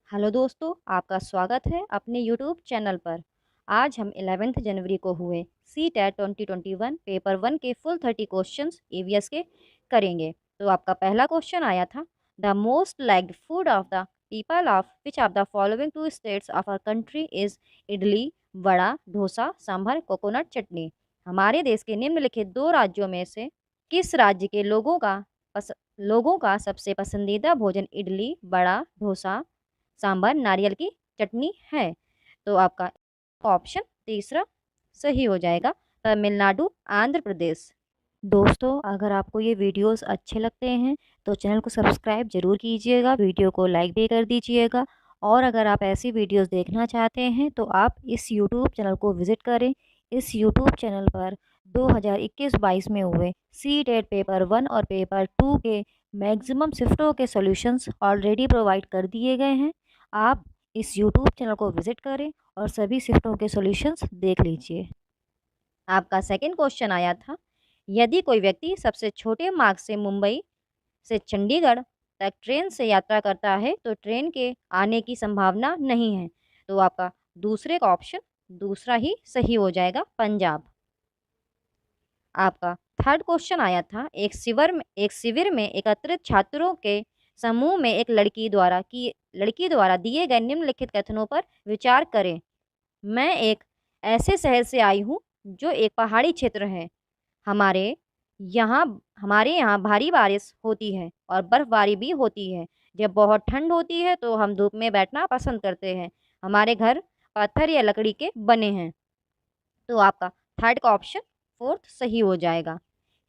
Hello दोस्तों, आपका स्वागत है अपने यूट्यूब चैनल पर। आज हम 11 जनवरी को हुए सी टेट 2021 पेपर 1 के फुल 30 क्वेश्चंस ईवीएस के करेंगे। तो आपका पहला क्वेश्चन आया था, the most liked food of the people of which of the following two states of our country is idli, vada, dosa, sambar, coconut chutney. हमारे देश के निम्नलिखित दो राज्यों में से किस राज्य के लोगों का सबसे पसंदीदा भोजन इडली, वड़ा, डोसा, सांभर, नारियल की चटनी है? तो आपका ऑप्शन तीसरा सही हो जाएगा, तमिलनाडु, आंध्र प्रदेश। दोस्तों, अगर आपको ये वीडियोस अच्छे लगते हैं तो चैनल को सब्सक्राइब ज़रूर कीजिएगा, वीडियो को लाइक भी कर दीजिएगा। और अगर आप ऐसी वीडियोस देखना चाहते हैं तो आप इस यूट्यूब चैनल को विज़िट करें। इस यूट्यूब चैनल पर 2021-22 में हुए सी टेट पेपर 1 और पेपर 2 के मैक्सिमम शिफ्टों के सॉल्यूशंस ऑलरेडी प्रोवाइड कर दिए गए हैं। आप इस यूट्यूब चैनल को विज़िट करें और सभी शिफ्टों के सॉल्यूशंस देख लीजिए। आपका सेकंड क्वेश्चन आया था, यदि कोई व्यक्ति सबसे छोटे मार्ग से मुंबई से चंडीगढ़ तक ट्रेन से यात्रा करता है तो ट्रेन के आने की संभावना नहीं है। तो आपका दूसरे का ऑप्शन दूसरा ही सही हो जाएगा, पंजाब। आपका थर्ड क्वेश्चन आया था, एक शिविर में एकत्रित छात्रों के समूह में एक लड़की द्वारा दिए गए निम्नलिखित कथनों पर विचार करें। मैं एक ऐसे शहर से आई हूँ जो एक पहाड़ी क्षेत्र है। हमारे यहाँ हमारे यहाँ भारी बारिश होती है और बर्फबारी भी होती है। जब बहुत ठंड होती है तो हम धूप में बैठना पसंद करते हैं। हमारे घर पत्थर या लकड़ी के बने हैं। तो आपका थर्ड का ऑप्शन फोर्थ सही हो जाएगा,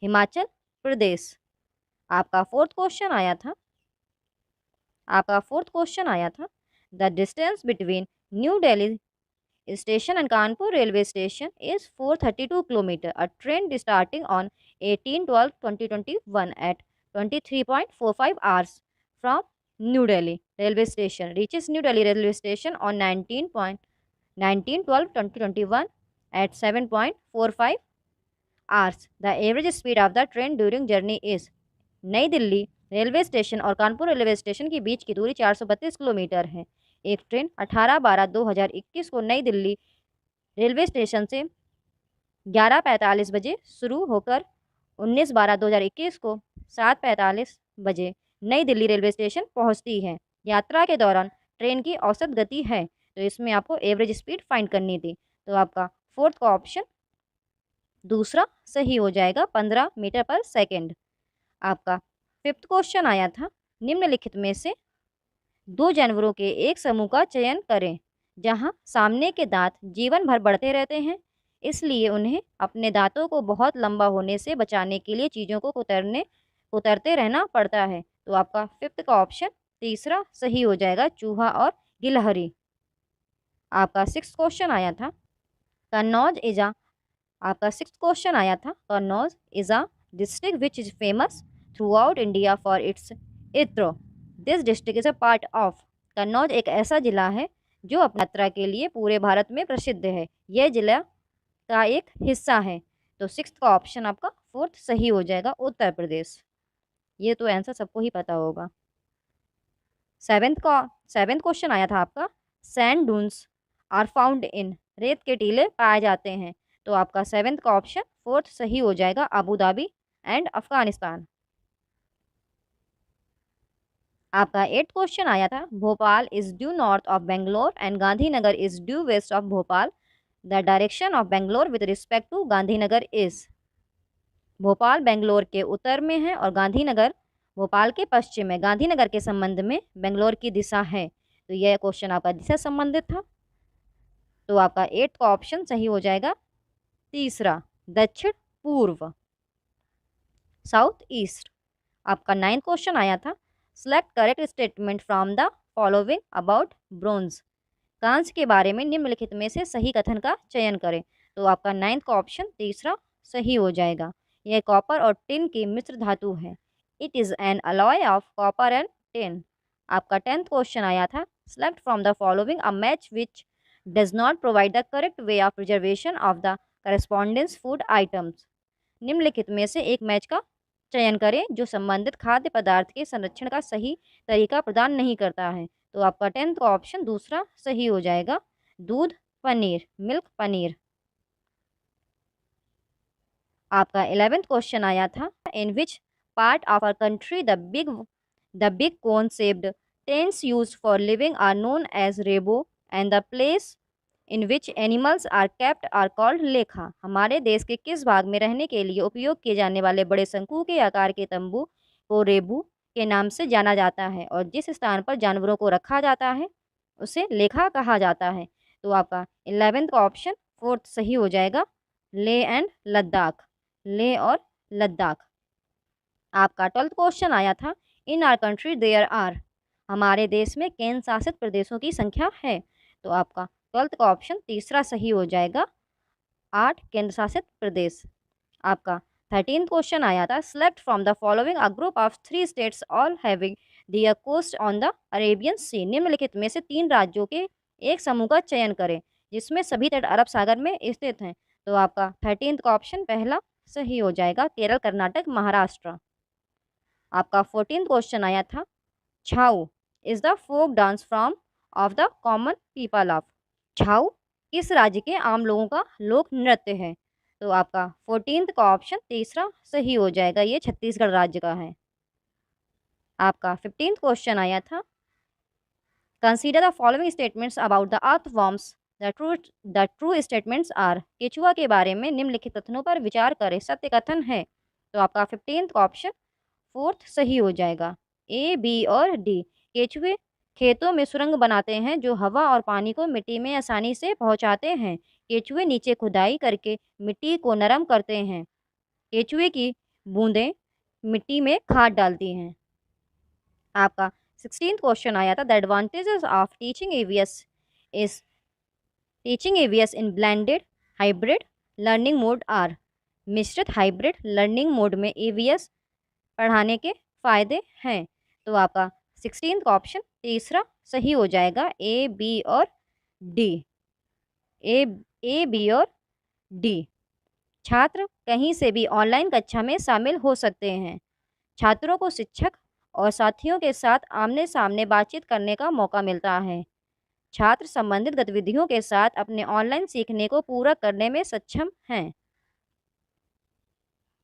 हिमाचल प्रदेश। आपका फोर्थ क्वेश्चन आया था, the distance between new Delhi station and Kanpur railway station is 432 kilometer. A train starting on 18/12/2021 at 23.45 hours from New Delhi railway station reaches New Delhi railway station on 19/12/2021 at 7.45 hours. The average speed of the train during journey is। नई Delhi railway station और Kanpur railway station के बीच की दूरी 432 kilometre है। एक train 18/12/2021 को नई Delhi railway station से 11:45 बजे शुरू होकर 19/12/2021 को 7:45 बजे नई दिल्ली रेलवे स्टेशन पहुंचती है। यात्रा के दौरान ट्रेन की औसत गति है, तो इसमें आपको एवरेज स्पीड फाइंड करनी थी। तो आपका फोर्थ का ऑप्शन दूसरा सही हो जाएगा, 15 मीटर पर सेकेंड। आपका फिफ्थ क्वेश्चन आया था, निम्नलिखित में से दो जानवरों के एक समूह का चयन करें जहां सामने के दांत जीवन भर बढ़ते रहते हैं, इसलिए उन्हें अपने दांतों को बहुत लंबा होने से बचाने के लिए चीज़ों को कुतरते रहना पड़ता है। तो आपका फिफ्थ का ऑप्शन तीसरा सही हो जाएगा, चूहा और गिलहरी। आपका सिक्स क्वेश्चन आया था, कन्नौज इज अ आपका सिक्स क्वेश्चन आया था, Kannauj is a district which is famous throughout India for its ittar. This district is a part of. Kannauj एक ऐसा जिला है जो अपनी यात्रा के लिए पूरे भारत में प्रसिद्ध है। यह जिला का एक हिस्सा है। तो सिक्स का ऑप्शन आपका फोर्थ सही हो जाएगा, उत्तर प्रदेश। ये तो आंसर सबको ही पता होगा। सेवेंथ क्वेश्चन आया था आपका, sand dunes are found in. रेत के टीले पाए जाते हैं। तो आपका सेवेंथ का ऑप्शन फोर्थ सही हो जाएगा, अबू धाबी एंड अफगानिस्तान। आपका एट्थ क्वेश्चन आया था, Bhopal is due north of Bangalore and Gandhinagar is due west of Bhopal. The direction of Bangalore with respect to Gandhinagar is. Bhopal Bangalore के उत्तर में है और गांधीनगर भोपाल के पश्चिम में। गांधीनगर के संबंध में बेंगलोर की दिशा है। तो यह क्वेश्चन आपका दिशा संबंधित था। तो आपका एट्थ का ऑप्शन सही हो जाएगा, तीसरा, दक्षिण पूर्व, साउथ ईस्ट। आपका नाइन्थ क्वेश्चन आया था, select correct statement from the following about bronze. कांस्य के बारे में निम्नलिखित में से सही कथन का चयन करें। तो आपका नाइन्थ का ऑप्शन तीसरा सही हो जाएगा। यह कॉपर और टिन की मिश्र धातु है। It is an alloy of copper and tin. आपका टेंथ क्वेश्चन आया था, select from the following a match which does not provide the correct way of preservation of the correspondence food items. निम्नलिखित में से एक मैच का चयन करें जो संबंधित खाद्य पदार्थ के संरक्षण का सही तरीका प्रदान नहीं करता है। तो आपका 10th का ऑप्शन दूसरा सही हो जाएगा, दूध पनीर, मिल्क पनीर। आपका 11th क्वेश्चन आया था, in which part of our country the big cone shaped tents used for living are known as rebo and the place in which animals are kept are called lekha. हमारे देश के किस भाग में रहने के लिए उपयोग किए जाने वाले बड़े शंकु के आकार के तंबू को रेबू के नाम से जाना जाता है और जिस स्थान पर जानवरों को रखा जाता है उसे लेखा कहा जाता है। तो आपका 11th का ऑप्शन 4th सही हो जाएगा, ले एंड लद्दाख, ले और लद्दाख। आपका 12th क्वेश्चन आया था, in our country there are, हमारे देश में केंद्र शासित प्रदेशों की संख्या है। तो आपका 12th का ऑप्शन तीसरा सही हो जाएगा, 8 केंद्र शासित प्रदेश। आपका 13th क्वेश्चन आया था, select from the following a group of 3 states all having their coast on the Arabian sea. निम्नलिखित में से 3 राज्यों के एक समूह का चयन करें जिसमें सभी तट अरब सागर में स्थित हैं। तो आपका 13th का ऑप्शन पहला सही हो जाएगा, केरल, कर्नाटक, महाराष्ट्र। आपका 14th क्वेश्चन आया था, Chhau is the folk dance form of the common people of. Chhau किस राज्य के आम लोगों का लोक नृत्य है। तो आपका 14th का ऑप्शन तीसरा सही हो जाएगा, ये छत्तीसगढ़ राज्य का है। आपका 15th क्वेश्चन आया था, consider the following statements about the earthworms the true statements are. केचुआ के बारे में निम्नलिखित कथनों पर विचार करें, सत्य कथन है। तो आपका 15th का ऑप्शन 4th सही हो जाएगा, ए, बी और डी। केचुए खेतों में सुरंग बनाते हैं जो हवा और पानी को मिट्टी में आसानी से पहुंचाते हैं। केचुए नीचे खुदाई करके मिट्टी को नरम करते हैं। केचुए की बूंदें मिट्टी में खाद डालती हैं। आपका 16th क्वेश्चन आया था, the advantages of teaching EVS in blended hybrid learning mode are. मिश्रित हाइब्रिड लर्निंग मोड में एवीएस पढ़ाने के फायदे हैं। तो आपका 16th का ऑप्शन तीसरा सही हो जाएगा, ए, बी और डी, ए, बी और डी। छात्र कहीं से भी ऑनलाइन कक्षा में शामिल हो सकते हैं। छात्रों को शिक्षक और साथियों के साथ आमने सामने बातचीत करने का मौका मिलता है। छात्र संबंधित गतिविधियों के साथ अपने ऑनलाइन सीखने को पूरा करने में सक्षम हैं।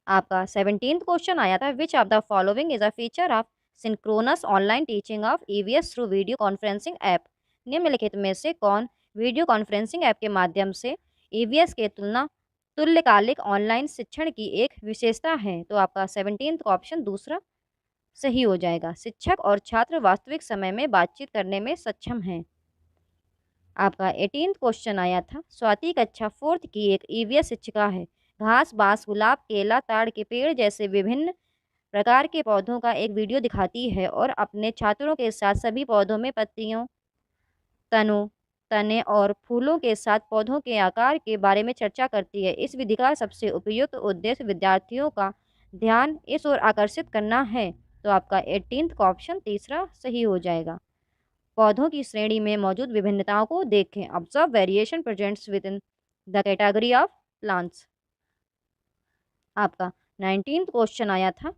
आपका 17th क्वेश्चन आया था, which of the following is a feature of synchronous online teaching of EVS through video conferencing app. निम्नलिखित में से कौन वीडियो कॉन्फ्रेंसिंग ऐप के माध्यम से ईवीएस के तुल्यकालिक ऑनलाइन शिक्षण की एक विशेषता है। तो आपका 17th का ऑप्शन दूसरा सही हो जाएगा, शिक्षक और छात्र वास्तविक समय में बातचीत करने में सक्षम हैं। आपका 18th क्वेश्चन आया था, स्वाति कक्षा 4th की एक ईवीएस शिक्षिका है। घास, बांस, गुलाब, केला, ताड़ के पेड़ जैसे विभिन्न प्रकार के पौधों का एक वीडियो दिखाती है और अपने छात्रों के साथ सभी पौधों में पत्तियों, तनों, तने और फूलों के साथ पौधों के आकार के बारे में चर्चा करती है। इस विधि का सबसे उपयुक्त उद्देश्य विद्यार्थियों का ध्यान इस ओर आकर्षित करना है। तो आपका 18th का ऑप्शन तीसरा सही हो जाएगा, पौधों की श्रेणी में मौजूद विभिन्नताओं को देखें, observe variation presents with in the category of plants. आपका 19th क्वेश्चन आया था,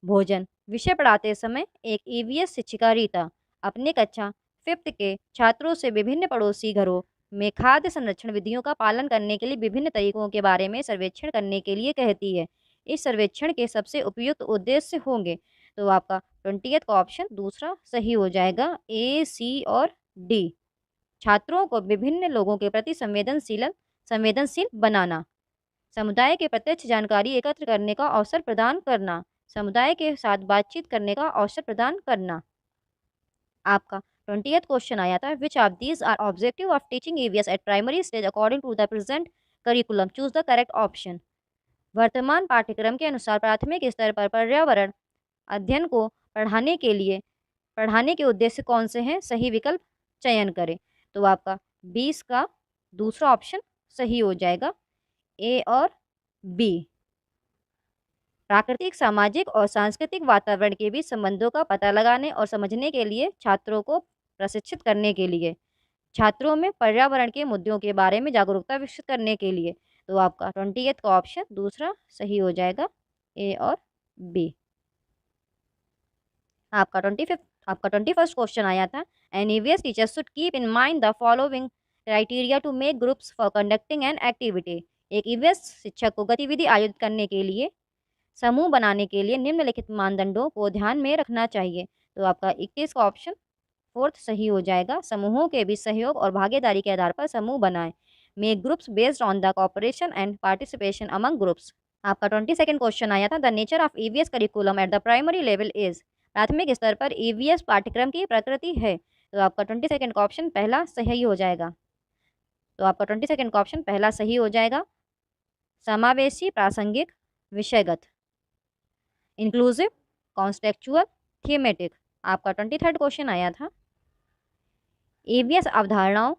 भोजन विषय पढ़ाते समय एक ईवीएस शिक्षिका रीता अपने कक्षा 5th के छात्रों से विभिन्न पड़ोसी घरों में खाद्य संरक्षण विधियों का पालन करने के लिए विभिन्न तरीकों के बारे में सर्वेक्षण करने के लिए कहती है। इस सर्वेक्षण के सबसे उपयुक्त उद्देश्य होंगे। तो आपका 20th का ऑप्शन दूसरा सही हो जाएगा, ए, सी और डी। छात्रों को विभिन्न लोगों के प्रति संवेदनशील बनाना, समुदाय के प्रत्यक्ष जानकारी एकत्र करने का अवसर प्रदान करना, समुदाय के साथ बातचीत करने का अवसर प्रदान करना। आपका 20th क्वेश्चन आया था, which of these are objective of teaching EVS at primary stage according to the present curriculum, choose the correct option. वर्तमान पाठ्यक्रम के अनुसार प्राथमिक स्तर पर पर्यावरण अध्ययन को पढ़ाने के उद्देश्य कौन से हैं, सही विकल्प चयन करें। तो आपका 20 का दूसरा ऑप्शन सही हो जाएगा, ए और बी। प्राकृतिक, सामाजिक और सांस्कृतिक वातावरण के बीच संबंधों का पता लगाने और समझने के लिए छात्रों को प्रशिक्षित करने के लिए, छात्रों में पर्यावरण के मुद्दों के बारे में जागरूकता विकसित करने के लिए। तो आपका 20th का ऑप्शन दूसरा सही हो जाएगा, ए और बी। आपका 21st क्वेश्चन आया था, An EVS teacher should keep in mind the following criteria to make groups for conducting an activity. एक ईवीएस शिक्षक को गतिविधि आयोजित करने के लिए, समूह बनाने के लिए निम्नलिखित मानदंडों को ध्यान में रखना चाहिए। तो आपका 21 का ऑप्शन फोर्थ सही हो जाएगा। समूहों के बीच सहयोग और भागीदारी के आधार पर समूह बनाएं। Make groups based on the cooperation and participation among groups. आपका 22nd क्वेश्चन आया था, the nature of EVS curriculum at the primary level is. प्राथमिक स्तर पर ईवीएस पाठ्यक्रम की प्रकृति है। तो आपका 22nd का ऑप्शन पहला सही हो जाएगा। तो आपका 22nd का ऑप्शन पहला सही हो जाएगा। समावेशी, प्रासंगिक, विषयगत, इंक्लूसिव, कॉन्टेक्चुअल, थीमेटिक। आपका 23rd क्वेश्चन आया था, ईवीएस अवधारणाओं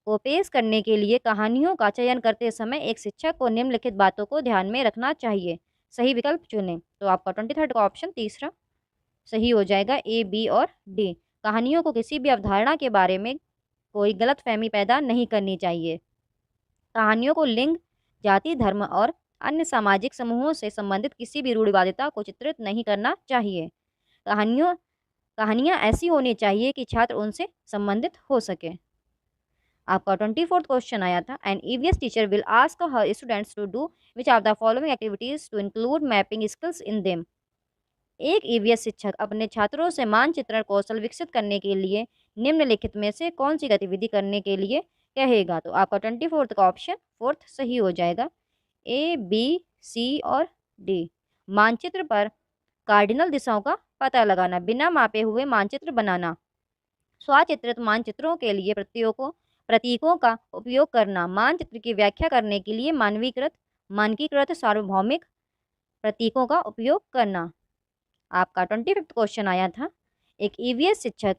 को पेश करने के लिए कहानियों का चयन करते समय एक शिक्षक को निम्नलिखित बातों को ध्यान में रखना चाहिए। सही विकल्प चुनें। तो आपका 23rd का ऑप्शन तीसरा सही हो जाएगा, ए, बी और डी। कहानियों को किसी भी अवधारणा के बारे में कोई गलतफहमी पैदा नहीं करनी चाहिए। कहानियों को लिंग, जाति, धर्म और अन्य सामाजिक समूहों से संबंधित किसी भी रूढ़िवादिता को चित्रित नहीं करना चाहिए। कहानियाँ ऐसी होनी चाहिए कि छात्र उनसे संबंधित हो सके। आपका 24th क्वेश्चन आया था, an EVS teacher will ask her students to do which of the following activities to include mapping skills in them. एक ईवीएस शिक्षक अपने छात्रों से मानचित्रण कौशल विकसित करने के लिए निम्नलिखित में से कौन सी गतिविधि करने के लिए कहेगा। तो आपका 24th का ऑप्शन फोर्थ सही हो जाएगा। ए, बी, सी और डी। मानचित्र पर कार्डिनल दिशाओं का पता लगाना, बिना मापे हुए मानचित्र बनाना, स्वचित्रित मानचित्रों के लिए प्रतीकों का उपयोग करना, मानचित्र की व्याख्या करने के लिए मानकीकृत सार्वभौमिक प्रतीकों का उपयोग करना। आपका 25th क्वेश्चन आया था, एक ईवीएस शिक्षक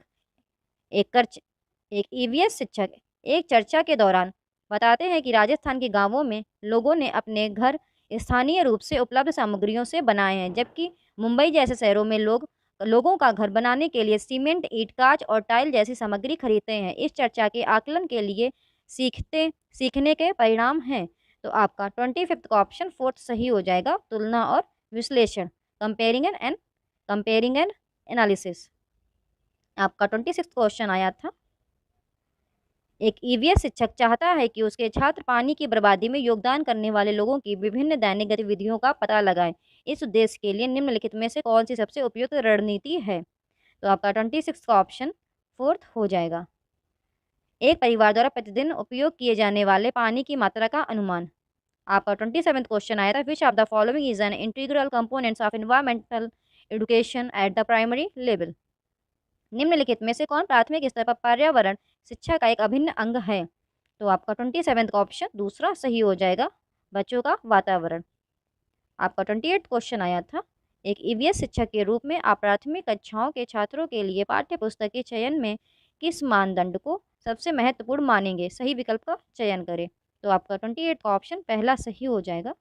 एक चर्चा के दौरान बताते हैं कि राजस्थान के गांवों में लोगों ने अपने घर स्थानीय रूप से उपलब्ध सामग्रियों से बनाए हैं, जबकि मुंबई जैसे शहरों में लोगों का घर बनाने के लिए सीमेंट, ईंट, कांच और टाइल जैसी सामग्री खरीदते हैं। इस चर्चा के आकलन के लिए सीखने के परिणाम हैं। तो आपका 25th का ऑप्शन फोर्थ सही हो जाएगा, तुलना और विश्लेषण, कंपेयरिंग एंड एनालिसिस। आपका 26th क्वेश्चन आया था, एक ईवीएस शिक्षक चाहता है कि उसके छात्र पानी की बर्बादी में योगदान करने वाले लोगों की विभिन्न दैनिक गतिविधियों का पता लगाएं। इस उद्देश्य के लिए निम्नलिखित में से कौन सी सबसे उपयुक्त रणनीति है। तो आपका 26 का ऑप्शन फोर्थ हो जाएगा। एक परिवार द्वारा प्रतिदिन उपयोग किए जाने वाले पानी की मात्रा का अनुमान। आपका 27th क्वेश्चन आया था, which of the following is an integral components of environmental education at the primary level. निम्नलिखित में से कौन प्राथमिक स्तर पर पर्यावरण शिक्षा का एक अभिन्न अंग है। तो आपका 27th का ऑप्शन दूसरा सही हो जाएगा, बच्चों का वातावरण। आपका 28th क्वेश्चन आया था, एक ईवीएस शिक्षक के रूप में आप प्राथमिक कक्षाओं के छात्रों के लिए पाठ्य पुस्तक के चयन में किस मानदंड को सबसे महत्वपूर्ण मानेंगे। सही विकल्प का चयन करें। तो आपका 28 का ऑप्शन पहला सही हो जाएगा,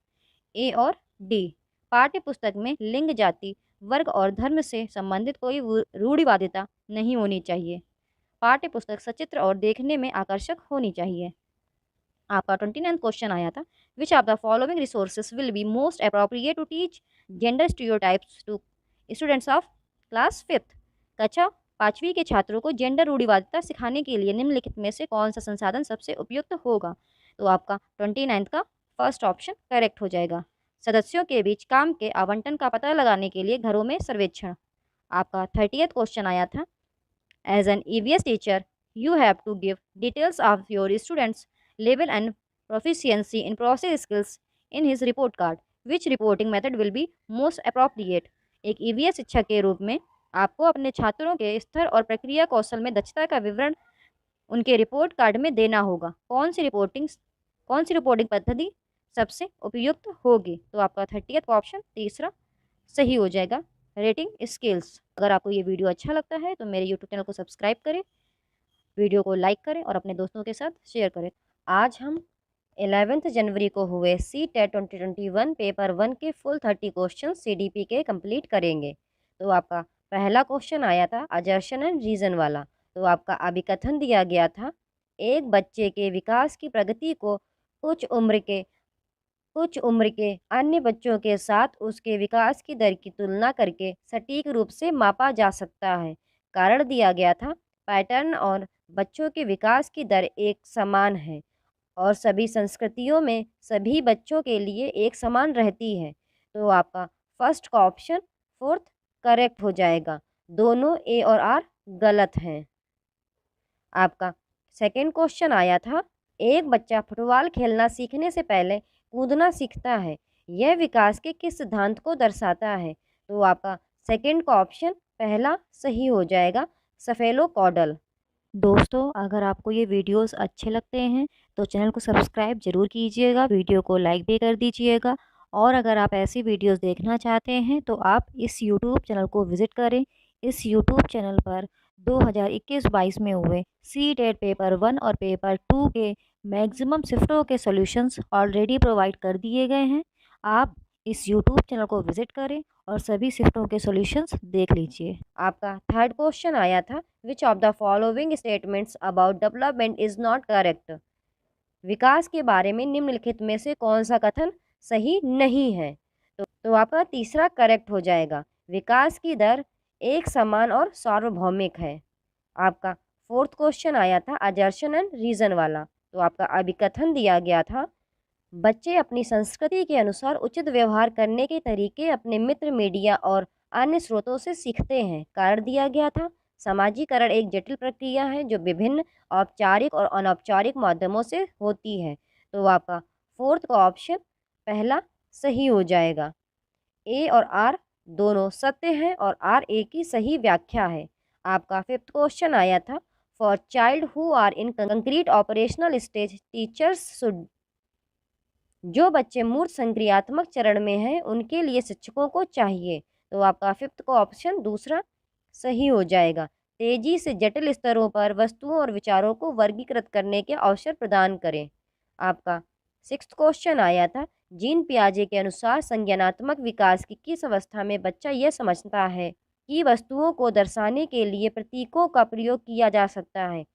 ए और डी। पाठ्य पुस्तक में लिंग, जाति, वर्ग और धर्म से संबंधित कोई रूढ़िवादिता नहीं होनी चाहिए। पाठ्य पुस्तक सचित्र और देखने में आकर्षक होनी चाहिए। आपका 29th क्वेश्चन आया था, which of the following resources will be most appropriate to teach gender stereotypes to students of class 5th। कक्षा 5वीं के छात्रों को जेंडर रूढ़िवादिता सिखाने के लिए निम्नलिखित में से कौन सा संसाधन सबसे उपयुक्त होगा। तो आपका 29th का फर्स्ट ऑप्शन करेक्ट हो जाएगा। सदस्यों के बीच काम के आवंटन का पता लगाने के लिए घरों में सर्वेक्षण। आपका 30th क्वेश्चन आया था, as an EVS teacher you have to give details of your students level and proficiency in process skills in his report card, which reporting method will be most appropriate. एक EVS शिक्षक के रूप में आपको अपने छात्रों के स्तर और प्रक्रिया कौशल में दक्षता का विवरण उनके रिपोर्ट कार्ड में देना होगा। कौन सी रिपोर्टिंग पद्धति सबसे उपयुक्त होगी। तो आपका 30th का ऑप्शन तीसरा सही हो जाएगा, रेटिंग स्किल्स। अगर आपको ये वीडियो अच्छा लगता है तो मेरे यूट्यूब चैनल को सब्सक्राइब करें, वीडियो को लाइक करें और अपने दोस्तों के साथ शेयर करें। आज हम 11 जनवरी को हुए CTET 2021 पेपर 1 के फुल 30 क्वेश्चन CDP के कंप्लीट करेंगे। तो आपका पहला क्वेश्चन आया था अजर्शन एंड रीजन वाला। तो आपका अभिकथन दिया गया था, एक बच्चे के विकास की प्रगति को कुछ उम्र के अन्य बच्चों के साथ उसके विकास की दर की तुलना करके सटीक रूप से मापा जा सकता है। कारण दिया गया था पैटर्न और बच्चों के विकास की दर एक समान है और सभी संस्कृतियों में सभी बच्चों के लिए एक समान रहती है। तो आपका फर्स्ट का ऑप्शन फोर्थ करेक्ट हो जाएगा। दोनों ए और आर गलत हैं। आपका सेकंड क्वेश्चन आया था, एक बच्चा फुटबॉल खेलना सीखने से पहले कूदना सीखता है, यह विकास के किस सिद्धांत को दर्शाता है? तो आपका सेकंड का ऑप्शन पहला सही हो जाएगा, सफेलोकॉडल। दोस्तों, अगर आपको ये वीडियोस अच्छे लगते हैं तो चैनल को सब्सक्राइब ज़रूर कीजिएगा, वीडियो को लाइक भी कर दीजिएगा। और अगर आप ऐसी वीडियोस देखना चाहते हैं तो आप इस यूट्यूब चैनल को विज़िट करें। इस यूट्यूब चैनल पर 2021-22 में हुए सी-टेट पेपर 1 और पेपर 2 के मैक्सिमम शिफ्टों के सॉल्यूशंस ऑलरेडी प्रोवाइड कर दिए गए हैं। आप इस यूट्यूब चैनल को विज़िट करें और सभी शिफ्टों के सॉल्यूशंस देख लीजिए। आपका थर्ड क्वेश्चन आया था, which of the following statements about development is not correct? विकास के बारे में निम्नलिखित में से कौन सा कथन सही नहीं है? तो आपका तीसरा करेक्ट हो जाएगा, विकास की दर एक समान और सार्वभौमिक है। आपका फोर्थ क्वेश्चन आया था अजर्शन एंड रीजन वाला। तो आपका अभिकथन दिया गया था, बच्चे अपनी संस्कृति के अनुसार उचित व्यवहार करने के तरीके अपने मित्र, मीडिया और अन्य स्रोतों से सीखते हैं। कारण दिया गया था, समाजीकरण एक जटिल प्रक्रिया है जो विभिन्न औपचारिक और अनौपचारिक माध्यमों से होती है। तो आपका फोर्थ का ऑप्शन पहला सही हो जाएगा। ए और आर दोनों सत्य हैं और आर ए की सही व्याख्या है। आपका फिफ्थ क्वेश्चन आया था, for child who are in concrete operational stage teachers should. जो बच्चे मूर्त संक्रियात्मक चरण में हैं उनके लिए शिक्षकों को चाहिए। तो आपका फिफ्थ का ऑप्शन दूसरा सही हो जाएगा। तेजी से जटिल स्तरों पर वस्तुओं और विचारों को वर्गीकृत करने के अवसर प्रदान करें। आपका सिक्स्थ क्वेश्चन आया था, जीन पियाजे के अनुसार संज्ञानात्मक विकास की किस अवस्था में बच्चा यह समझता है कि वस्तुओं को दर्शाने के लिए प्रतीकों का प्रयोग किया जा सकता है?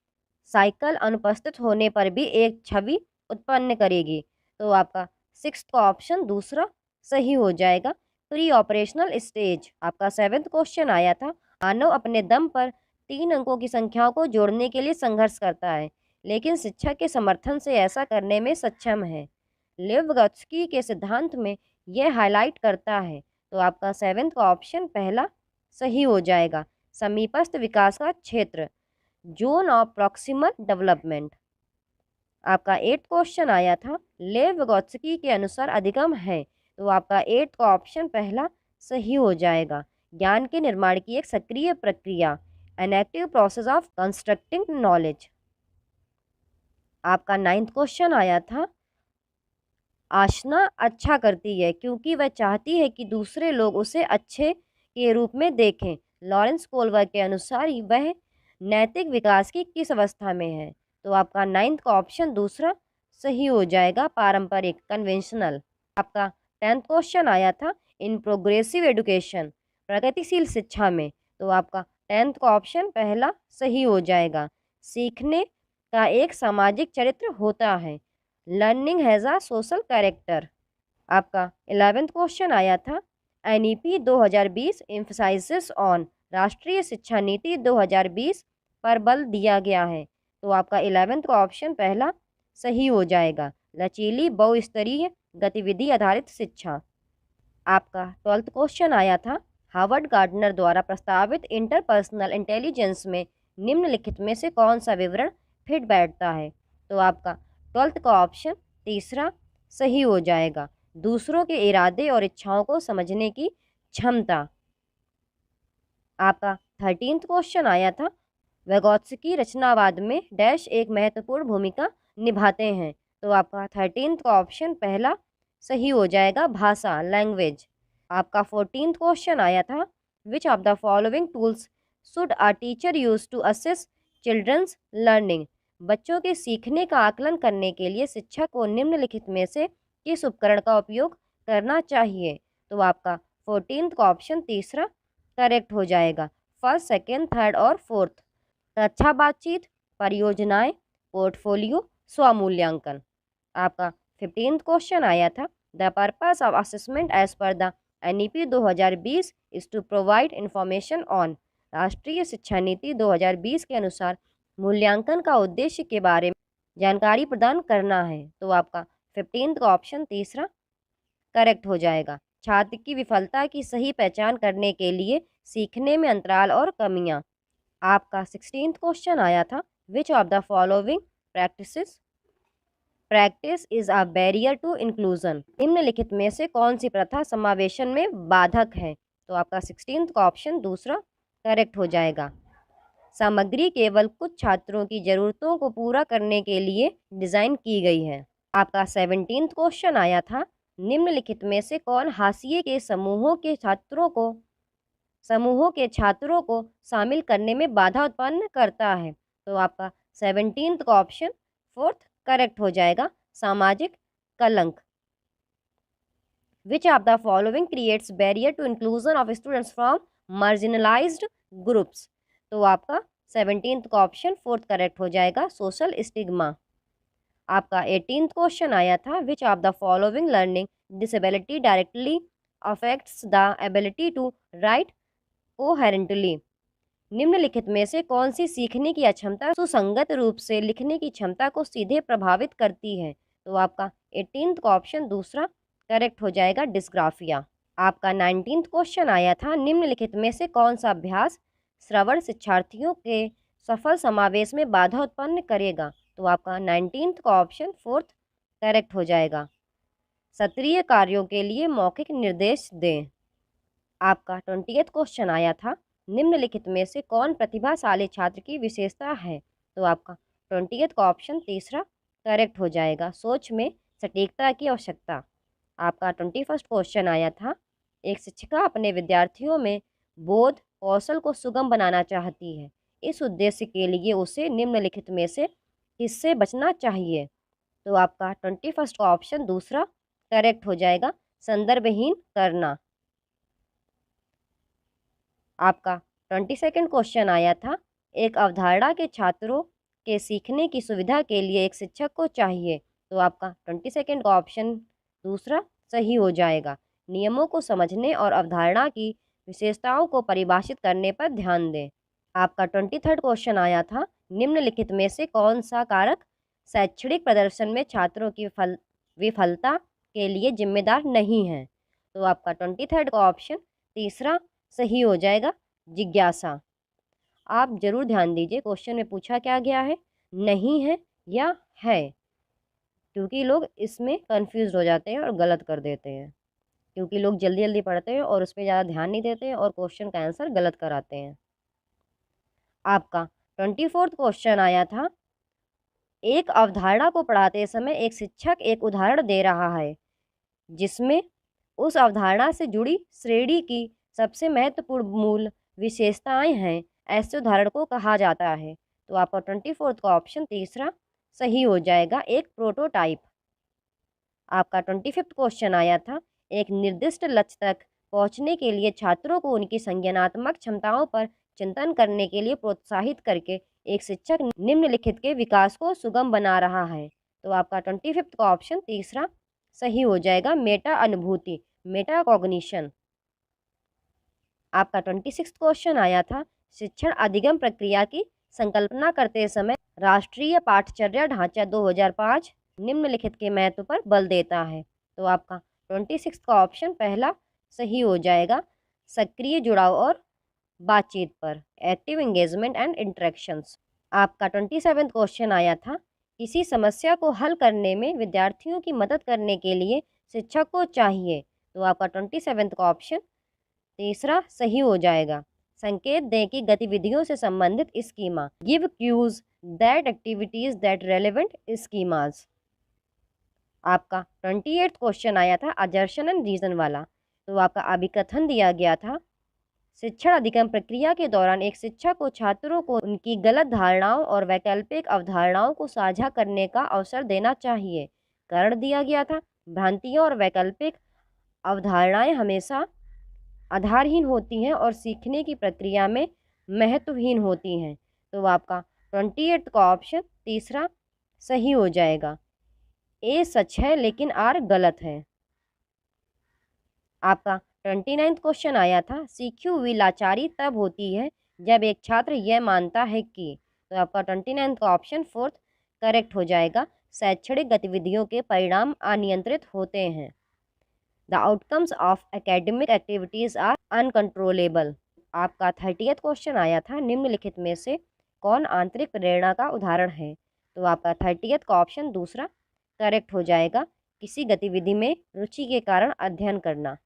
साइकिल अनुपस्थित होने पर भी एक छवि उत्पन्न करेगी। तो आपका सिक्स्थ का ऑप्शन दूसरा सही हो जाएगा, प्री ऑपरेशनल स्टेज। आपका सेवेंथ क्वेश्चन आया था, मानव अपने दम पर 3 अंकों की संख्याओं को जोड़ने के लिए संघर्ष करता है, लेकिन शिक्षा के समर्थन से ऐसा करने में सक्षम है। लिवगत्स्की के सिद्धांत में यह हाईलाइट करता है। तो आपका सेवेंथ का ऑप्शन पहला सही हो जाएगा, समीपस्थ विकास का क्षेत्र, जोन ऑफ प्रॉक्सिमल डेवलपमेंट। आपका 8th क्वेश्चन आया था, लेव विगोत्स्की के अनुसार अधिगम है। तो आपका 8th का ऑप्शन पहला सही हो जाएगा, ज्ञान के निर्माण की एक सक्रिय प्रक्रिया, an active process of constructing knowledge. आपका 9th क्वेश्चन आया था, आशना अच्छा करती है क्योंकि वह चाहती है कि दूसरे लोग उसे अच्छे के रूप में देखें। लॉरेंस कोलवर्ग के अनुसार वह नैतिक विकास की किस अवस्था में है? तो आपका 9th का ऑप्शन दूसरा सही हो जाएगा, पारंपरिक, कन्वेंशनल। आपका 10th क्वेश्चन आया था, इन प्रोग्रेसिव एजुकेशन, प्रगतिशील शिक्षा में। तो आपका 10th का ऑप्शन पहला सही हो जाएगा, सीखने का एक सामाजिक चरित्र होता है, learning has a social character. आपका 11th क्वेश्चन आया था, NEP 2020 एम्फसाइजेस ऑन, राष्ट्रीय शिक्षा नीति 2020 पर बल दिया गया है। तो आपका 11th का ऑप्शन पहला सही हो जाएगा, लचीली बहुस्तरीय गतिविधि आधारित शिक्षा। आपका 12th क्वेश्चन आया था, हार्वर्ड गार्डनर द्वारा प्रस्तावित इंटरपर्सनल इंटेलिजेंस में निम्नलिखित में से कौन सा विवरण फिट बैठता है? तो आपका 12th का ऑप्शन तीसरा सही हो जाएगा, दूसरों के इरादे और इच्छाओं को समझने की क्षमता। आपका 13th क्वेश्चन आया था, विगोत्स्की रचनावाद में डैश एक महत्वपूर्ण भूमिका निभाते हैं। तो आपका 13th का ऑप्शन पहला सही हो जाएगा, भाषा, लैंग्वेज। आपका 14th क्वेश्चन आया था, which of the following tools should a teacher use to assess children's learning? बच्चों के सीखने का आकलन करने के लिए शिक्षक को निम्नलिखित में से किस उपकरण का उपयोग करना चाहिए? तो आपका 14th का ऑप्शन तीसरा करेक्ट हो जाएगा, फर्स्ट, सेकेंड, थर्ड और फोर्थ। कक्षा बातचीत, परियोजनाएं, पोर्टफोलियो, स्वमूल्यांकन। आपका 15th क्वेश्चन आया था, the purpose of assessment as per the NEP 2020 is to provide information on, राष्ट्रीय शिक्षा नीति 2020 के अनुसार मूल्यांकन का उद्देश्य के बारे में जानकारी प्रदान करना है। तो आपका 15th का ऑप्शन तीसरा करेक्ट हो जाएगा। छात्र की विफलता की सही पहचान करने के लिए सीखने में अंतराल और कमियां। आपका 16th क्वेश्चन आया था, which of the following practice is a barrier to inclusion. निम्नलिखित में से कौन सी प्रथा समावेशन में बाधक है। तो आपका 16th का ऑप्शन दूसरा करेक्ट हो जाएगा। सामग्री केवल कुछ छात्रों की जरूरतों को पूरा करने के लिए डिजाइन की गई है। आपका 17th क्वेश्चन आया था, निम्नलिखित में से कौन हाशिए के समूहों के छात्रों को शामिल करने में बाधा उत्पन्न करता है। तो आपका 17th का ऑप्शन फोर्थ करेक्ट हो जाएगा, सामाजिक कलंक। Which of the following creates barrier to inclusion of students from marginalised groups. तो आपका 17th का ऑप्शन फोर्थ करेक्ट हो जाएगा, सोशल स्टिग्मा। आपका 18th क्वेश्चन आया था, which of the following learning disability directly affects the ability to write coherently. निम्नलिखित में से कौन सी सीखने की अक्षमता सुसंगत रूप से लिखने की क्षमता को सीधे प्रभावित करती है। तो आपका 18th का ऑप्शन दूसरा करेक्ट हो जाएगा, डिस्ग्राफिया। आपका 19th क्वेश्चन आया था, निम्नलिखित में से कौन सा अभ्यास श्रवण शिक्षार्थियों के सफल समावेश में बाधा उत्पन्न करेगा। तो आपका 19th का ऑप्शन फोर्थ करेक्ट हो जाएगा, सत्रीय कार्यों के लिए मौखिक निर्देश दें। आपका 20th क्वेश्चन आया था, निम्नलिखित में से कौन प्रतिभाशाली छात्र की विशेषता है। तो आपका 20th का ऑप्शन तीसरा करेक्ट हो जाएगा, सोच में सटीकता की आवश्यकता। आपका 21st क्वेश्चन आया था, एक शिक्षिका अपने विद्यार्थियों में बोध कौशल को सुगम बनाना चाहती है। इस उद्देश्य के लिए उसे निम्नलिखित में से किससे बचना चाहिए। तो आपका 21st का ऑप्शन दूसरा करेक्ट हो जाएगा, संदर्भहीन करना। आपका 22nd क्वेश्चन आया था, एक अवधारणा के छात्रों के सीखने की सुविधा के लिए एक शिक्षक को चाहिए। तो आपका 22nd का ऑप्शन दूसरा सही हो जाएगा, नियमों को समझने और अवधारणा की विशेषताओं को परिभाषित करने पर ध्यान दें। आपका 23rd क्वेश्चन आया था, निम्नलिखित में से कौन सा कारक शैक्षणिक प्रदर्शन में छात्रों की विफलता के लिए जिम्मेदार नहीं है। तो आपका 23rd का ऑप्शन तीसरा सही हो जाएगा, जिज्ञासा। आप जरूर ध्यान दीजिए, क्वेश्चन में पूछा क्या गया है, नहीं है या है, क्योंकि लोग इसमें कंफ्यूज हो जाते हैं और गलत कर देते हैं, क्योंकि लोग जल्दी जल्दी पढ़ते हैं और उस पर ज़्यादा ध्यान नहीं देते हैं और क्वेश्चन का आंसर गलत कराते हैं। आपका 24th क्वेश्चन आया था, एक अवधारणा को पढ़ाते समय एक शिक्षक एक उदाहरण दे रहा है जिसमें उस अवधारणा से जुड़ी श्रेणी की सबसे महत्वपूर्ण मूल विशेषताएं हैं। ऐसे उदाहरण को कहा जाता है। तो आपका 24th का ऑप्शन तीसरा सही हो जाएगा, एक प्रोटोटाइप। आपका 25th क्वेश्चन आया था, एक निर्दिष्ट लक्ष्य तक पहुंचने के लिए छात्रों को उनकी संज्ञानात्मक क्षमताओं पर चिंतन करने के लिए प्रोत्साहित करके एक शिक्षक निम्नलिखित के विकास को सुगम बना रहा है। तो आपका 25th का ऑप्शन तीसरा सही हो जाएगा, मेटा अनुभूति, मेटा कॉग्निशन। आपका 26th क्वेश्चन आया था, शिक्षण अधिगम प्रक्रिया की संकल्पना करते समय राष्ट्रीय पाठचर्या ढांचा 2005 निम्नलिखित के महत्व पर बल देता है। तो आपका 26 का ऑप्शन पहला सही हो जाएगा, सक्रिय जुड़ाव और बातचीत पर, एक्टिव एंगेजमेंट एंड इंटरेक्शंस। आपका 27 क्वेश्चन आया था, किसी समस्या को हल करने में विद्यार्थियों की मदद करने के लिए शिक्षक को चाहिए। तो आपका 27 का ऑप्शन तीसरा सही हो जाएगा, संकेत दें कि गतिविधियों से संबंधित schema, give cues that activities that relevant schemas. आपका 28th क्वेश्चन आया था, अजर्शन एंड रीजन वाला। तो आपका अभिकथन दिया गया था, शिक्षण अधिगम प्रक्रिया के दौरान एक शिक्षक को छात्रों को उनकी गलत धारणाओं और वैकल्पिक अवधारणाओं को साझा करने का अवसर देना चाहिए। कारण दिया गया था, भ्रांतियाँ और वैकल्पिक अवधारणाएं हमेशा आधारहीन होती हैं और सीखने की प्रक्रिया में महत्वहीन होती हैं। तो आपका 28 का ऑप्शन तीसरा सही हो जाएगा, ए सच है लेकिन आर गलत है। आपका 29th क्वेश्चन आया था, सीखी हुई लाचारी तब होती है जब एक छात्र यह मानता है कि, तो आपका 29 का ऑप्शन फोर्थ करेक्ट हो जाएगा। शैक्षणिक गतिविधियों के परिणाम अनियंत्रित होते हैं। The outcomes of academic activities are uncontrollable. आपका 30th क्वेश्चन आया था, निम्नलिखित में से कौन आंतरिक प्रेरणा का उदाहरण है? तो आपका 30th का ऑप्शन दूसरा करेक्ट हो जाएगा। किसी गतिविधि में रुचि के कारण अध्ययन करना।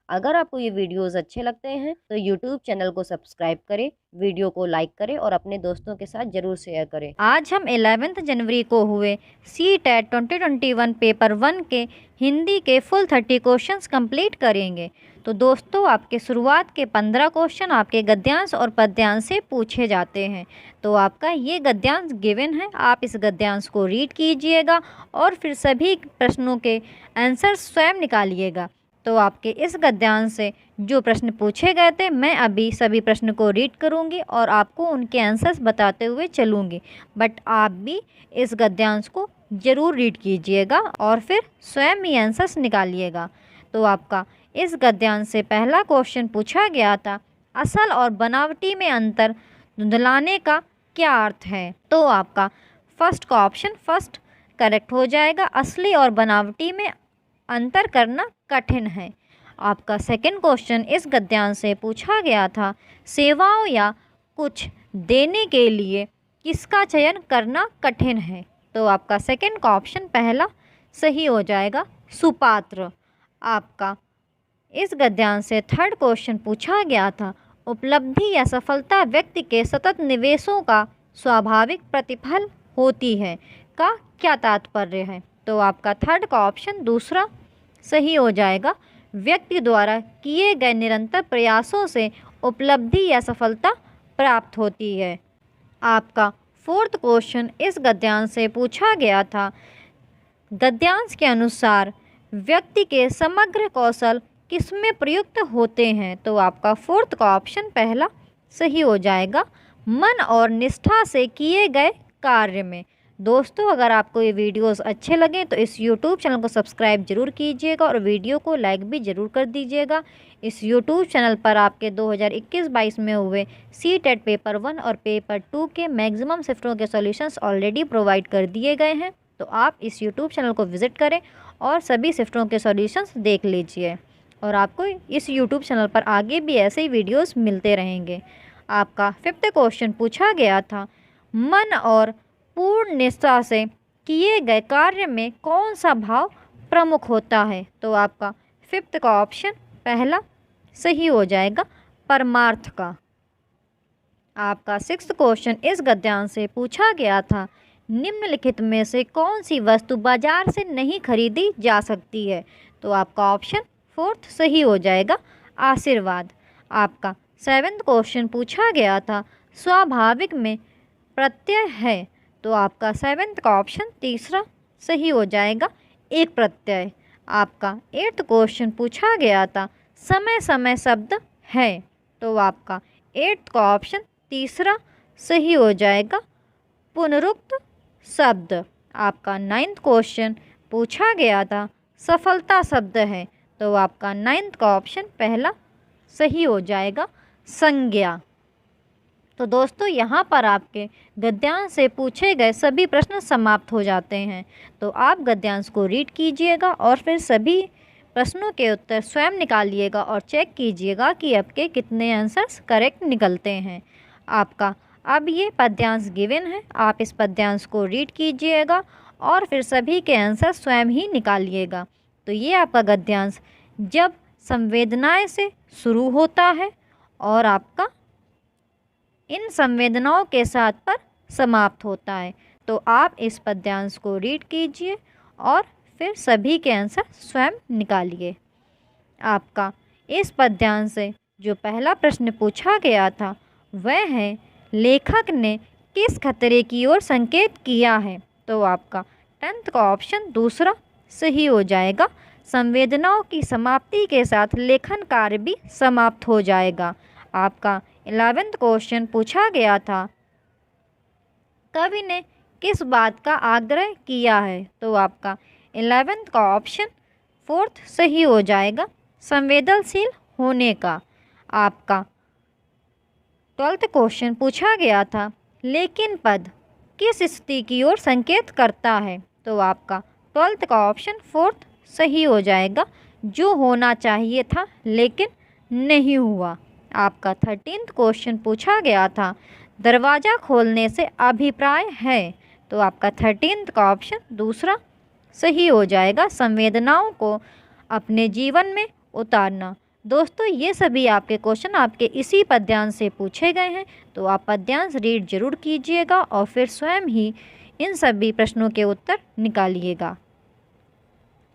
अगर आपको ये वीडियोस अच्छे लगते हैं तो यूट्यूब चैनल को सब्सक्राइब करें, वीडियो को लाइक करें और अपने दोस्तों के साथ जरूर शेयर करें। आज हम 11 जनवरी को हुए CTET 2021 पेपर 1 के हिंदी के फुल 30 क्वेश्चंस कंप्लीट करेंगे। तो दोस्तों, आपके शुरुआत के 15 क्वेश्चन आपके गद्यांश और पद्यांश से पूछे जाते हैं। तो आपका ये गद्यांश गिवन है, आप इस गद्यांश को रीड कीजिएगा और फिर सभी प्रश्नों के आंसर स्वयं निकालिएगा। तो आपके इस गद्यांश से जो प्रश्न पूछे गए थे, मैं अभी सभी प्रश्न को रीड करूंगी और आपको उनके आंसर्स बताते हुए चलूंगी। बट आप भी इस गद्यांश को ज़रूर रीड कीजिएगा और फिर स्वयं ही आंसर्स निकालिएगा। तो आपका इस गद्यांश से पहला क्वेश्चन पूछा गया था, असल और बनावटी में अंतर धुंधलाने का क्या अर्थ है? तो आपका फर्स्ट का ऑप्शन फर्स्ट करेक्ट हो जाएगा। असली और बनावटी में अंतर करना कठिन है। आपका सेकंड क्वेश्चन इस गद्यांश से पूछा गया था, सेवाओं या कुछ देने के लिए किसका चयन करना कठिन है? तो आपका सेकंड का ऑप्शन पहला सही हो जाएगा, सुपात्र। आपका इस गद्यांश से थर्ड क्वेश्चन पूछा गया था, उपलब्धि या सफलता व्यक्ति के सतत निवेशों का स्वाभाविक प्रतिफल होती है का क्या तात्पर्य है? तो आपका थर्ड का ऑप्शन दूसरा सही हो जाएगा, व्यक्ति द्वारा किए गए निरंतर प्रयासों से उपलब्धि या सफलता प्राप्त होती है। आपका फोर्थ क्वेश्चन इस गद्यांश से पूछा गया था, गद्यांश के अनुसार व्यक्ति के समग्र कौशल किसमें प्रयुक्त होते हैं? तो आपका फोर्थ का ऑप्शन पहला सही हो जाएगा, मन और निष्ठा से किए गए कार्य में। दोस्तों, अगर आपको ये वीडियोस अच्छे लगें तो इस YouTube चैनल को सब्सक्राइब जरूर कीजिएगा और वीडियो को लाइक भी ज़रूर कर दीजिएगा। इस YouTube चैनल पर आपके 2021-22 में हुए CTET पेपर 1 और पेपर 2 के मैक्सिमम शिफ्टों के सॉल्यूशंस ऑलरेडी प्रोवाइड कर दिए गए हैं। तो आप इस YouTube चैनल को विज़िट करें और सभी शिफ्टों के सॉल्यूशंस देख लीजिए और आपको इस YouTube चैनल पर आगे भी ऐसे ही वीडियोस मिलते रहेंगे। आपका फिफ्थ क्वेश्चन पूछा गया था, मन और पूर्ण निष्ठा से किए गए कार्य में कौन सा भाव प्रमुख होता है? तो आपका फिफ्थ का ऑप्शन पहला सही हो जाएगा, परमार्थ का। आपका सिक्स्थ क्वेश्चन इस गद्यांश से पूछा गया था, निम्नलिखित में से कौन सी वस्तु बाजार से नहीं खरीदी जा सकती है? तो आपका ऑप्शन फोर्थ सही हो जाएगा, आशीर्वाद। आपका सेवेंथ क्वेश्चन पूछा गया था, स्वाभाविक में प्रत्यय है? तो आपका सेवेंथ का ऑप्शन तीसरा सही हो जाएगा, एक प्रत्यय। आपका एट्थ क्वेश्चन पूछा गया था, समय समय शब्द है? तो आपका एट्थ का ऑप्शन तीसरा सही हो जाएगा, पुनरुक्त शब्द। आपका नाइन्थ क्वेश्चन पूछा गया था, सफलता शब्द है? तो आपका नाइन्थ का ऑप्शन पहला सही हो जाएगा, संज्ञा। तो दोस्तों, यहाँ पर आपके गद्यांश से पूछे गए सभी प्रश्न समाप्त हो जाते हैं। तो आप गद्यांश को रीड कीजिएगा और फिर सभी प्रश्नों के उत्तर स्वयं निकालिएगा और चेक कीजिएगा कि आपके कितने आंसर्स करेक्ट निकलते हैं। आपका अब ये पद्यांश गिवन है, आप इस पद्यांश को रीड कीजिएगा और फिर सभी के आंसर स्वयं ही निकालिएगा। तो ये आपका गद्यांश जब संवेदनाएं से शुरू होता है और आपका इन संवेदनाओं के साथ पर समाप्त होता है। तो आप इस पद्यांश को रीड कीजिए और फिर सभी के आंसर स्वयं निकालिए। आपका इस पद्यांश से जो पहला प्रश्न पूछा गया था वह है, लेखक ने किस खतरे की ओर संकेत किया है? तो आपका 10th का ऑप्शन दूसरा सही हो जाएगा, संवेदनाओं की समाप्ति के साथ लेखन कार्य भी समाप्त हो जाएगा। आपका 11th क्वेश्चन पूछा गया था, कवि ने किस बात का आग्रह किया है? तो आपका 11th का ऑप्शन फोर्थ सही हो जाएगा, संवेदनशील होने का। आपका 12th क्वेश्चन पूछा गया था, लेकिन पद किस स्थिति की ओर संकेत करता है? तो आपका 12th का ऑप्शन 4th सही हो जाएगा, जो होना चाहिए था लेकिन नहीं हुआ। आपका 13th क्वेश्चन पूछा गया था, दरवाज़ा खोलने से अभिप्राय है? तो आपका 13th का ऑप्शन दूसरा सही हो जाएगा, संवेदनाओं को अपने जीवन में उतारना। दोस्तों, ये सभी आपके क्वेश्चन आपके इसी पद्यांश से पूछे गए हैं, तो आप पद्यांश रीड जरूर कीजिएगा और फिर स्वयं ही इन सभी प्रश्नों के उत्तर निकालिएगा।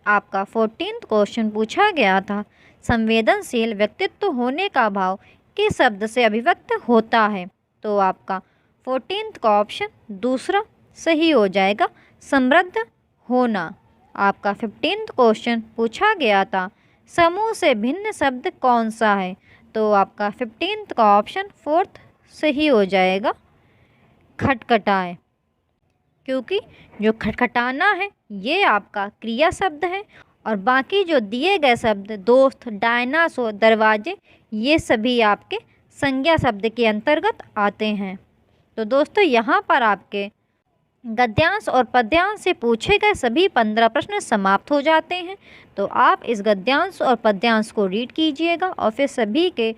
आपका 14th क्वेश्चन पूछा गया था, संवेदनशील व्यक्तित्व होने का भाव किस शब्द से अभिव्यक्त होता है? तो आपका 14th का ऑप्शन दूसरा सही हो जाएगा, समृद्ध होना। आपका 15th क्वेश्चन पूछा गया था, समूह से भिन्न शब्द कौन सा है? तो आपका 15th का ऑप्शन 4th सही हो जाएगा, खटखटाए, क्योंकि जो खटखटाना है ये आपका क्रिया शब्द है और बाकी जो दिए गए शब्द दोस्त, डायनासोर, दरवाजे, ये सभी आपके संज्ञा शब्द के अंतर्गत आते हैं। तो दोस्तों, यहाँ पर आपके गद्यांश और पद्यांश से पूछे गए सभी 15 प्रश्न समाप्त हो जाते हैं। तो आप इस गद्यांश और पद्यांश को रीड कीजिएगा और फिर सभी के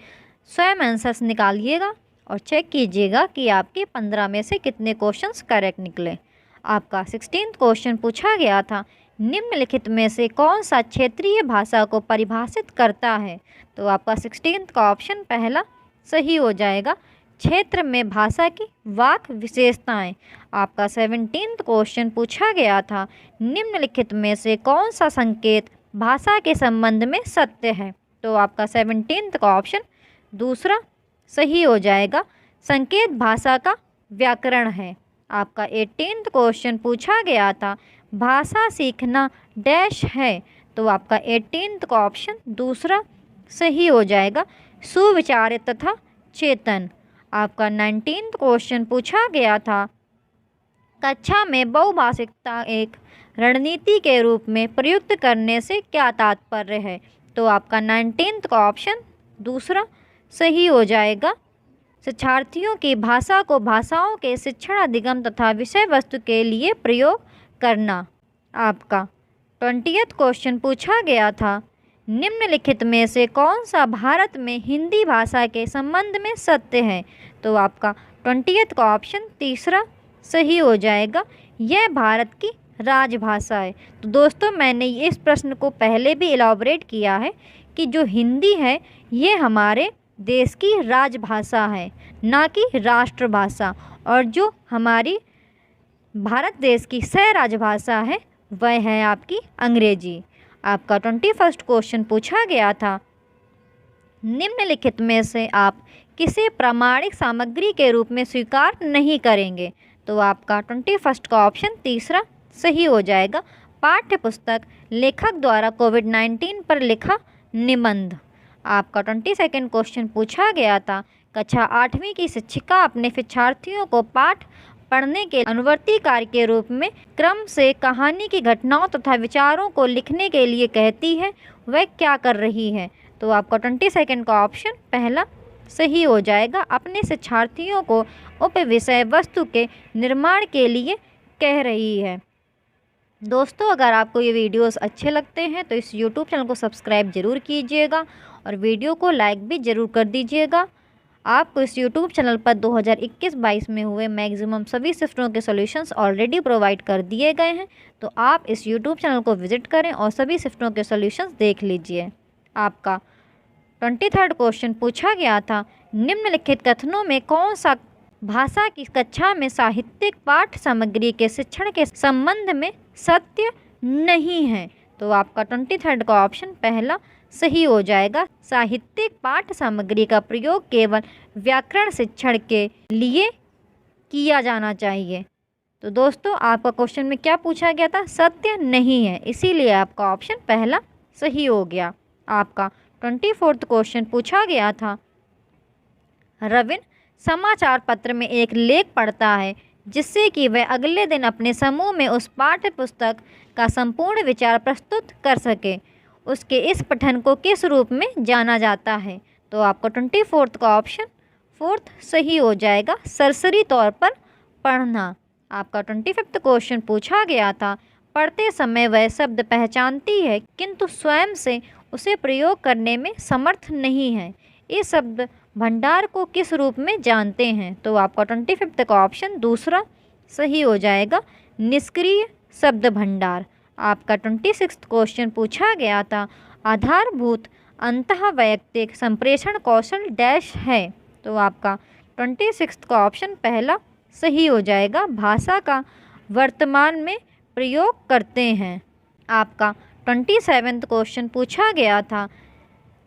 स्वयं आंसर्स निकालिएगा और चेक कीजिएगा कि आपके 15 में से कितने क्वेश्चंस करेक्ट निकले। आपका 16th क्वेश्चन पूछा गया था, निम्नलिखित में से कौन सा क्षेत्रीय भाषा को परिभाषित करता है? तो आपका 16th का ऑप्शन पहला सही हो जाएगा, क्षेत्र में भाषा की वाक विशेषताएं। आपका 17th क्वेश्चन पूछा गया था, निम्नलिखित में से कौन सा संकेत भाषा के संबंध में सत्य है? तो आपका 17th का ऑप्शन दूसरा सही हो जाएगा, संकेत भाषा का व्याकरण है। आपका 18th क्वेश्चन पूछा गया था, भाषा सीखना डैश है? तो आपका 18th का ऑप्शन दूसरा सही हो जाएगा, सुविचारित तथा चेतन। आपका 19th क्वेश्चन पूछा गया था, कक्षा में बहुभाषिकता एक रणनीति के रूप में प्रयुक्त करने से क्या तात्पर्य है? तो आपका 19th का ऑप्शन दूसरा सही हो जाएगा, शिक्षार्थियों की भाषा को भाषाओं के शिक्षण, अधिगम तथा विषय वस्तु के लिए प्रयोग करना। आपका 20th क्वेश्चन पूछा गया था, निम्नलिखित में से कौन सा भारत में हिंदी भाषा के संबंध में सत्य है? तो आपका 20th का ऑप्शन तीसरा सही हो जाएगा, यह भारत की राजभाषा है। तो दोस्तों, मैंने इस प्रश्न को पहले भी इलाबोरेट किया है कि जो हिंदी है ये हमारे देश की राजभाषा है, ना कि राष्ट्रभाषा, और जो हमारी भारत देश की सह राजभाषा है वह है आपकी अंग्रेजी। आपका 21st क्वेश्चन पूछा गया था, निम्नलिखित में से आप किसे प्रामाणिक सामग्री के रूप में स्वीकार नहीं करेंगे? तो आपका 21st का ऑप्शन तीसरा सही हो जाएगा, पाठ्य पुस्तक, लेखक द्वारा कोविड-19 पर लिखा निबंध। आपका 22nd क्वेश्चन पूछा गया था, कक्षा 8वीं की शिक्षिका अपने शिक्षार्थियों को पाठ पढ़ने के अनुवर्ती कार्य के रूप में क्रम से कहानी की घटनाओं तथा विचारों को लिखने के लिए कहती है, वह क्या कर रही है? तो आपका 22nd का ऑप्शन पहला सही हो जाएगा, अपने शिक्षार्थियों को उप विषय वस्तु के निर्माण के लिए कह रही है। दोस्तों, अगर आपको ये वीडियोस अच्छे लगते हैं तो इस YouTube चैनल को सब्सक्राइब ज़रूर कीजिएगा और वीडियो को लाइक भी ज़रूर कर दीजिएगा। आपको इस YouTube चैनल पर 2021-22 में हुए मैक्सिमम सभी शिफ्टों के सॉल्यूशंस ऑलरेडी प्रोवाइड कर दिए गए हैं, तो आप इस YouTube चैनल को विज़िट करें और सभी शिफ्टों के सॉल्यूशंस देख लीजिए। आपका 23rd क्वेश्चन पूछा गया था, निम्नलिखित कथनों में कौन सा भाषा की कक्षा में साहित्यिक पाठ्य सामग्री के शिक्षण के संबंध में सत्य नहीं है? तो आपका 23rd का ऑप्शन पहला सही हो जाएगा, साहित्यिक पाठ्य सामग्री का प्रयोग केवल व्याकरण शिक्षण के लिए किया जाना चाहिए। तो दोस्तों, आपका क्वेश्चन में क्या पूछा गया था? सत्य नहीं है, इसीलिए आपका ऑप्शन पहला सही हो गया। आपका 24th क्वेश्चन पूछा गया था, रविन समाचार पत्र में एक लेख पढ़ता है जिससे कि वह अगले दिन अपने समूह में उस पाठ्य पुस्तक का संपूर्ण विचार प्रस्तुत कर सके, उसके इस पठन को किस रूप में जाना जाता है? तो आपको 24th का ऑप्शन फोर्थ सही हो जाएगा सरसरी तौर पर पढ़ना। आपका 25वां क्वेश्चन पूछा गया था, पढ़ते समय वह शब्द पहचानती है किंतु स्वयं से उसे प्रयोग करने में समर्थ नहीं है। इस शब्द भंडार को किस रूप में जानते हैं? तो आपका 25वां का ऑप्शन दूसरा सही हो जाएगा, निष्क्रिय शब्द भंडार। आपका 26वां क्वेश्चन पूछा गया था, आधारभूत अंतःवैयक्तिक संप्रेषण कौशल डैश है। तो आपका 26वां का ऑप्शन पहला सही हो जाएगा, भाषा का वर्तमान में प्रयोग करते हैं। आपका 27वां क्वेश्चन पूछा गया था,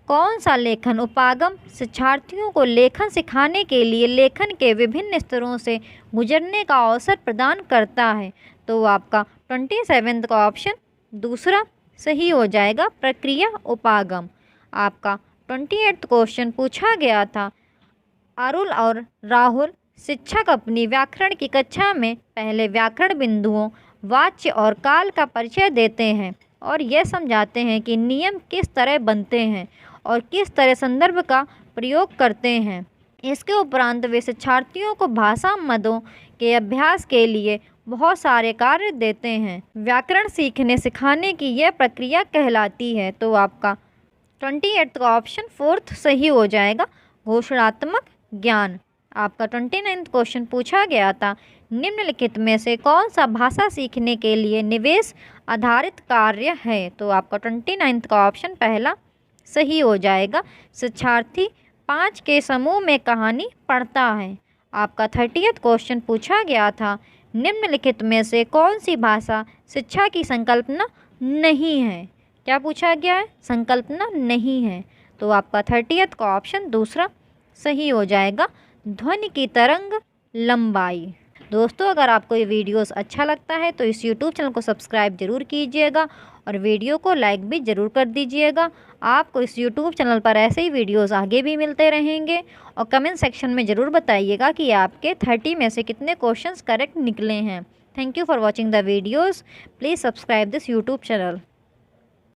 कौन सा लेखन उपागम शिक्षार्थियों को लेखन सिखाने के लिए लेखन के विभिन्न स्तरों से गुजरने का अवसर प्रदान करता है? तो आपका 27वां का ऑप्शन दूसरा सही हो जाएगा, प्रक्रिया उपागम। आपका 28वां क्वेश्चन पूछा गया था, अरुल और राहुल शिक्षक अपनी व्याकरण की कक्षा में पहले व्याकरण बिंदुओं, वाच्य और काल का परिचय देते हैं और यह समझाते हैं कि नियम किस तरह बनते हैं और किस तरह संदर्भ का प्रयोग करते हैं। इसके उपरांत वे शिक्षार्थियों को भाषा मदों के अभ्यास के लिए बहुत सारे कार्य देते हैं। व्याकरण सीखने सिखाने की यह प्रक्रिया कहलाती है। तो आपका 28 का ऑप्शन फोर्थ सही हो जाएगा, घोषणात्मक ज्ञान। आपका 29वां क्वेश्चन पूछा गया था, निम्नलिखित में से कौन सा भाषा सीखने के लिए निवेश आधारित कार्य है? तो आपका 29वां का ऑप्शन पहला सही हो जाएगा, शिक्षार्थी 5 के समूह में कहानी पढ़ता है। आपका 30वां क्वेश्चन पूछा गया था, निम्नलिखित में से कौन सी भाषा शिक्षा की संकल्पना नहीं है? क्या पूछा गया है? संकल्पना नहीं है। तो आपका 30वां का ऑप्शन दूसरा सही हो जाएगा, ध्वनि की तरंग लंबाई। दोस्तों, अगर आपको ये वीडियोस अच्छा लगता है तो इस YouTube चैनल को सब्सक्राइब जरूर कीजिएगा और वीडियो को लाइक भी ज़रूर कर दीजिएगा। आपको इस YouTube चैनल पर ऐसे ही वीडियोस आगे भी मिलते रहेंगे और कमेंट सेक्शन में ज़रूर बताइएगा कि आपके 30 में से कितने क्वेश्चंस करेक्ट निकले हैं। Thank you for watching the videos. Please subscribe this YouTube channel.